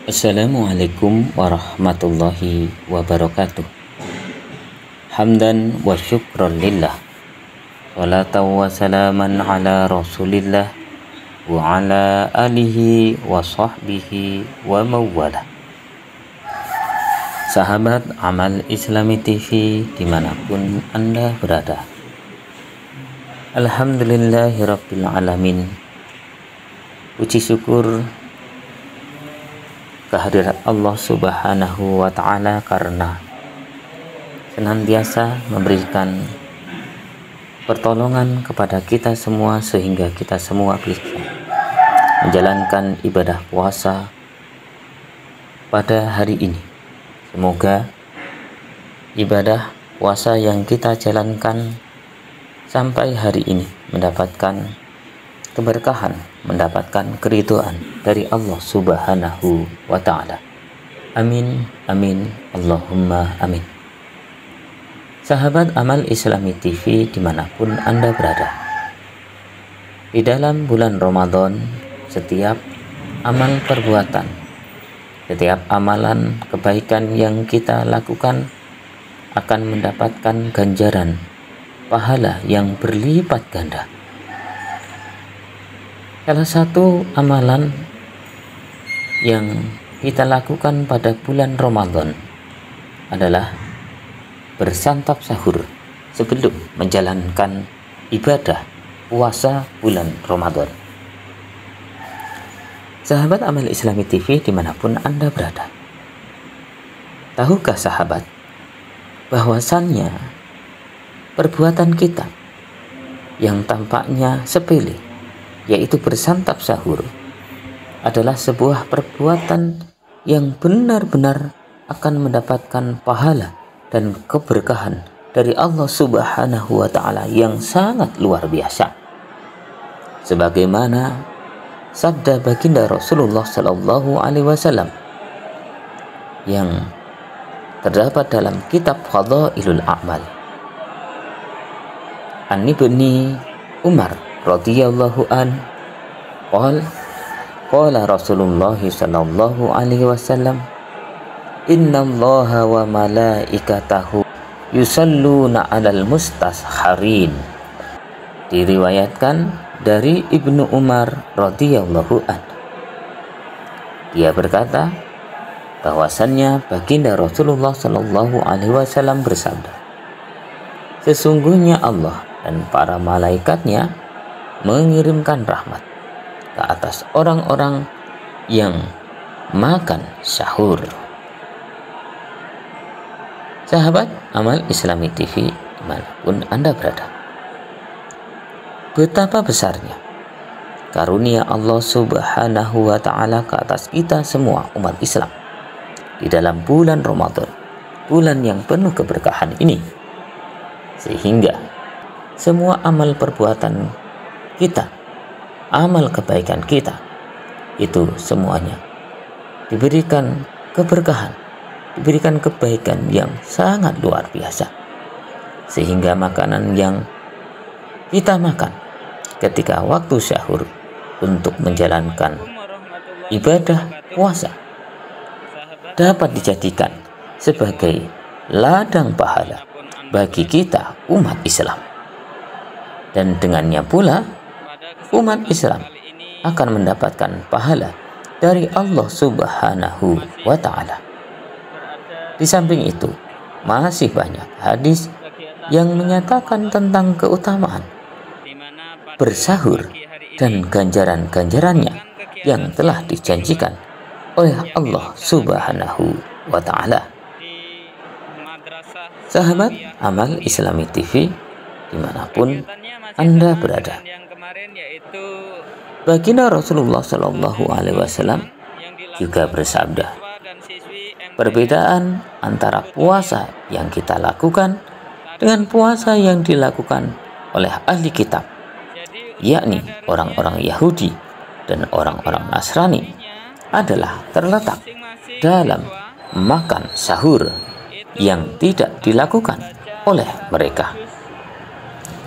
Assalamualaikum warahmatullahi wabarakatuh. Hamdan wa syukran lillah, salatan wa salaman ala rasulillah wa ala alihi wa sahbihi wa mawala. Sahabat Amal Islami TV dimanapun Anda berada, alhamdulillahirabbil alamin. Puji syukur kehadirat Allah Subhanahu wa Ta'ala karena senantiasa memberikan pertolongan kepada kita semua sehingga kita semua bisa menjalankan ibadah puasa pada hari ini. Semoga ibadah puasa yang kita jalankan sampai hari ini mendapatkan keberkahan, mendapatkan keridhaan dari Allah Subhanahu wa Ta'ala. Amin, amin, Allahumma amin. Sahabat Amal Islami TV dimanapun Anda berada, di dalam bulan Ramadan, setiap amal perbuatan, setiap amalan kebaikan yang kita lakukan akan mendapatkan ganjaran pahala yang berlipat ganda. Salah satu amalan yang kita lakukan pada bulan Ramadan adalah bersantap sahur sebelum menjalankan ibadah puasa bulan Ramadan. Sahabat Amal Islami TV dimanapun Anda berada, tahukah sahabat bahwasannya perbuatan kita yang tampaknya sepele, yaitu bersantap sahur, adalah sebuah perbuatan yang benar-benar akan mendapatkan pahala dan keberkahan dari Allah Subhanahu wa Ta'ala yang sangat luar biasa. Sebagaimana sabda baginda Rasulullah Sallallahu Alaihi Wasallam yang terdapat dalam kitab Fadailul A'mal, An Ibni Umar radhiyallahu an qala Rasulullah sallallahu alaihi wasallam, innallaha wa malaikatahu yusalluna 'alal mustasharin. Diriwayatkan dari Ibnu Umar radhiyallahu an, dia berkata bahwasannya baginda Rasulullah sallallahu alaihi wasallam bersabda, sesungguhnya Allah dan para malaikatnya mengirimkan rahmat ke atas orang-orang yang makan sahur. Sahabat Amal Islami TV dimanapun Anda berada, betapa besarnya karunia Allah Subhanahu wa Ta'ala ke atas kita semua umat Islam di dalam bulan Ramadan, bulan yang penuh keberkahan ini, sehingga semua amal perbuatan kita, amal kebaikan kita, itu semuanya diberikan keberkahan, diberikan kebaikan yang sangat luar biasa, sehingga makanan yang kita makan ketika waktu sahur untuk menjalankan ibadah puasa dapat dijadikan sebagai ladang pahala bagi kita umat Islam, dan dengannya pula umat Islam akan mendapatkan pahala dari Allah Subhanahu wa Ta'ala. Di samping itu, masih banyak hadis yang menyatakan tentang keutamaan bersahur dan ganjaran-ganjarannya yang telah dijanjikan oleh Allah Subhanahu wa Ta'ala. Sahabat Amal Islami TV dimanapun Anda berada, baginda Rasulullah Shallallahu Alaihi Wasallam juga bersabda, perbedaan antara puasa yang kita lakukan dengan puasa yang dilakukan oleh ahli kitab, yakni orang-orang Yahudi dan orang-orang Nasrani, adalah terletak dalam makan sahur yang tidak dilakukan oleh mereka.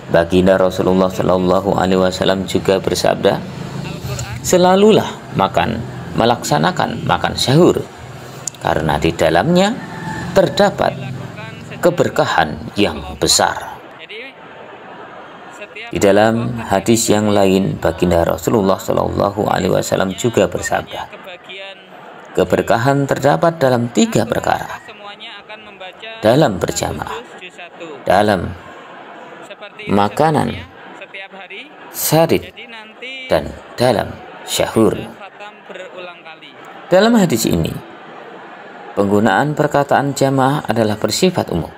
Baginda Rasulullah Shallallahu Alaihi Wasallam juga bersabda, selalulah makan melaksanakan makan sahur karena di dalamnya terdapat keberkahan yang besar. Di dalam hadis yang lain, baginda Rasulullah Shallallahu Alaihi Wasallam juga bersabda, keberkahan terdapat dalam 3 perkara: dalam berjamaah, dalam makanan syarid, dan dalam syahur. Dalam hadis ini, penggunaan perkataan jamaah adalah bersifat umum,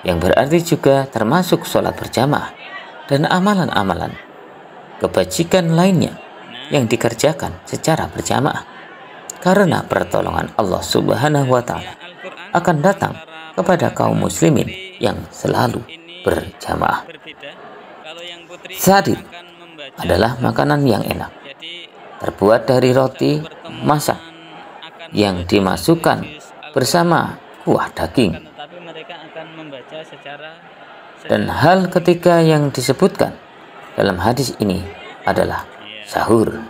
yang berarti juga termasuk sholat berjamaah dan amalan-amalan kebajikan lainnya yang dikerjakan secara berjamaah, karena pertolongan Allah Subhanahu wa Ta'ala akan datang kepada kaum muslimin yang selalu berjamaah. Syarid adalah makanan yang enak, terbuat dari roti masak yang dimasukkan bersama kuah daging. Dan hal ketiga yang disebutkan dalam hadis ini adalah sahur.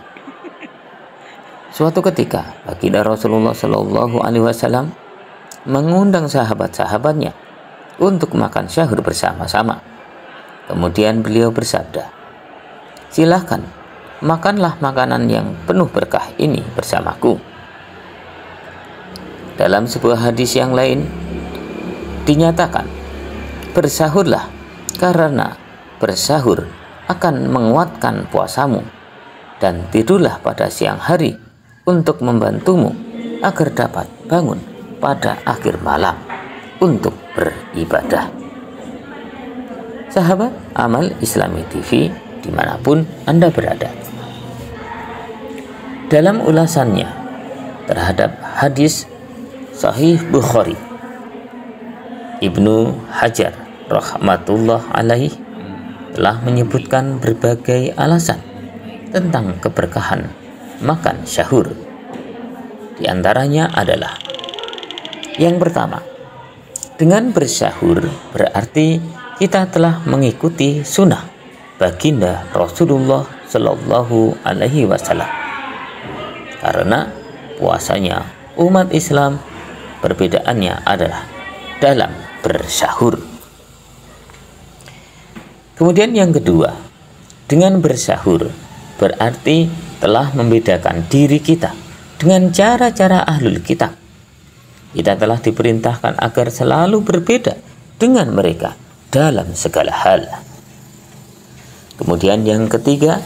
Suatu ketika baginda Rasulullah Shallallahu Alaihi Wasallam mengundang sahabat-sahabatnya untuk makan sahur bersama-sama. Kemudian beliau bersabda, "Silahkan makanlah makanan yang penuh berkah ini bersamaku." Dalam sebuah hadis yang lain dinyatakan, bersahurlah karena bersahur akan menguatkan puasamu, dan tidurlah pada siang hari untuk membantumu agar dapat bangun pada akhir malam untuk beribadah. Sahabat Amal Islami TV dimanapun Anda berada, dalam ulasannya terhadap hadis Sahih Bukhari, Ibnu Hajar rahmatullah alaih telah menyebutkan berbagai alasan tentang keberkahan makan sahur. Di antaranya adalah, yang pertama, dengan bersahur berarti kita telah mengikuti sunnah baginda Rasulullah Shallallahu Alaihi Wasallam, karena puasanya umat Islam perbedaannya adalah dalam bersahur. Kemudian yang kedua, dengan bersahur berarti telah membedakan diri kita dengan cara-cara ahlul kitab. Kita telah diperintahkan agar selalu berbeda dengan mereka dalam segala hal. Kemudian yang ketiga,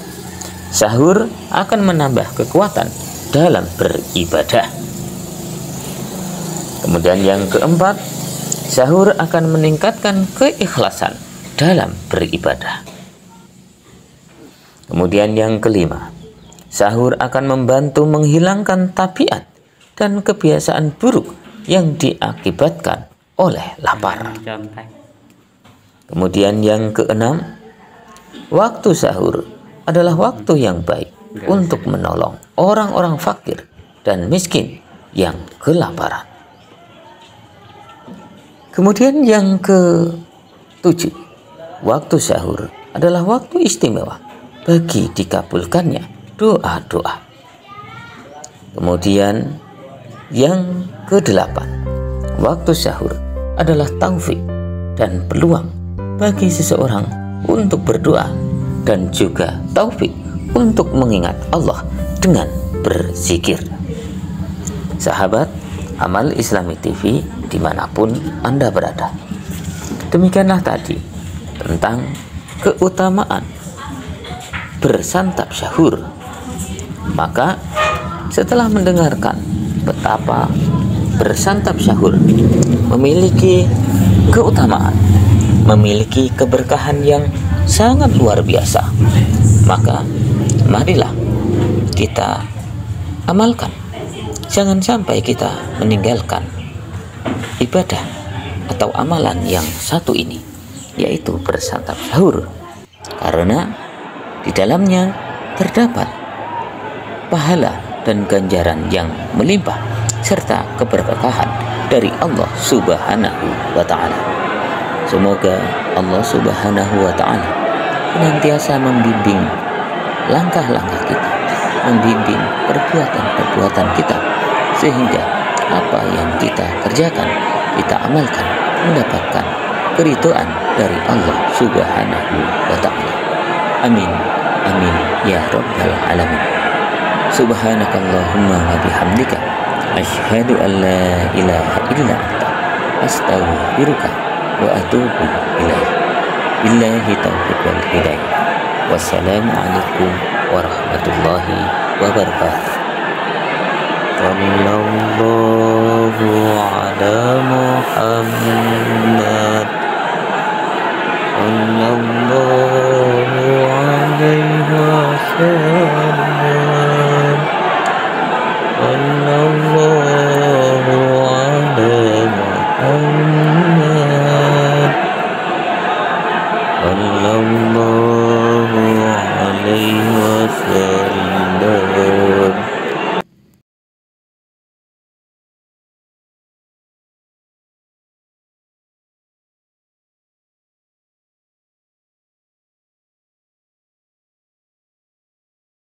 sahur akan menambah kekuatan dalam beribadah. Kemudian yang keempat, sahur akan meningkatkan keikhlasan dalam beribadah. Kemudian yang kelima, sahur akan membantu menghilangkan tabiat dan kebiasaan buruk yang diakibatkan oleh lapar. Kemudian yang keenam, waktu sahur adalah waktu yang baik untuk menolong orang-orang fakir dan miskin yang kelaparan. Kemudian yang ketujuh, waktu sahur adalah waktu istimewa bagi dikabulkannya doa-doa. Kemudian yang kedelapan, waktu sahur adalah taufik dan peluang bagi seseorang untuk berdoa dan juga taufik untuk mengingat Allah dengan berzikir. Sahabat Amal Islami TV dimanapun Anda berada, demikianlah tadi tentang keutamaan bersantap sahur. Maka setelah mendengarkan betapa bersantap sahur memiliki keutamaan, memiliki keberkahan yang sangat luar biasa, maka marilah kita amalkan. Jangan sampai kita meninggalkan ibadah atau amalan yang satu ini, yaitu bersantap sahur, karena di dalamnya terdapat pahala dan ganjaran yang melimpah serta keberkahan dari Allah Subhanahu wa Ta'ala. Semoga Allah Subhanahu wa Ta'ala senantiasa membimbing langkah-langkah kita membimbing perbuatan-perbuatan kita, sehingga apa yang kita kerjakan, kita amalkan, mendapatkan keridhaan dari Allah Subhanahu wa Ta'ala. Amin, amin ya rabbal alamin. Subhanakallahumma wa bihamdika, asyhadu an la ilaha illa anta, astaghfiruka wa atubu ilaik. Billahi taufiq wal hidayah. Wassalamualaikum warahmatullahi wabarakatuh. Sallallahu ala Muhammad, sallallahu alaihi wasallam.